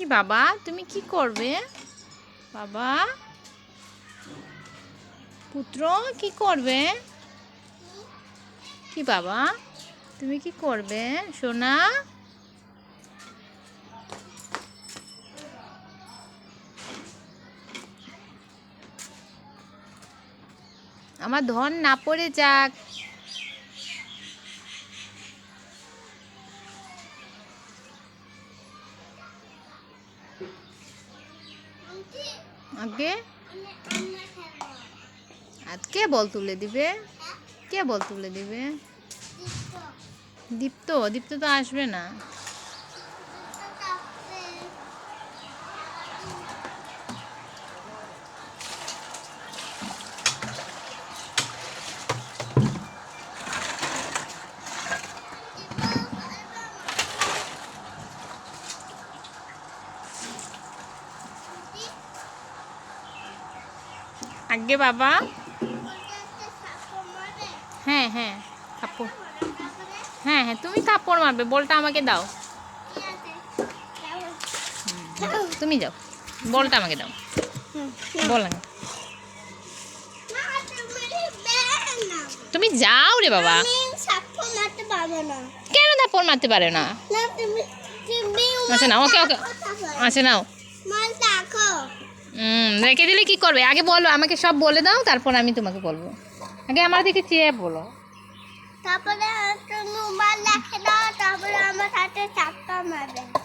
কি বাবা, তুমি কি করবে? বাবা পুত্র কি করবে? কি বাবা, তুমি কি করবে সোনা? আমার ধন না পড়ে যাক। আগে আজকে বল তুলে দিবে। কে বল তুলে দিবে? দীপ্ত। দীপ্ত তো আসবে না। আগে বাবা। হ্যাঁ হ্যাঁ থাপ্পড়। হ্যাঁ হ্যাঁ তুমি থাপ্পড় মারবে, বলটা আমাকে দাও। তুমি যাও, বলটা আমাকে দাও। বল না, তুমি যাও রে বাবা। কেন থাপ্পড় মারতে পারে না? আচ্ছা নাও, ওকে ওকে, আচ্ছা নাও। রেখে দিলে কি করবে? আগে বলো, আমাকে সব বলে দাও, তারপর আমি তোমাকে বলবো। আগে আমার দিকে চেয়ে বলো।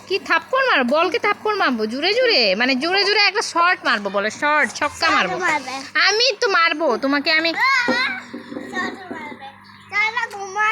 কি থাপ্পড় মারবো? বলকে থাপ্পড় মারবো জুড়ে জুড়ে, মানে জুড়ে জুড়ে একটা শর্ট মারবো, বলে শর্ট ছক্কা মারবো। আমি তো মারবো তোমাকে, আমি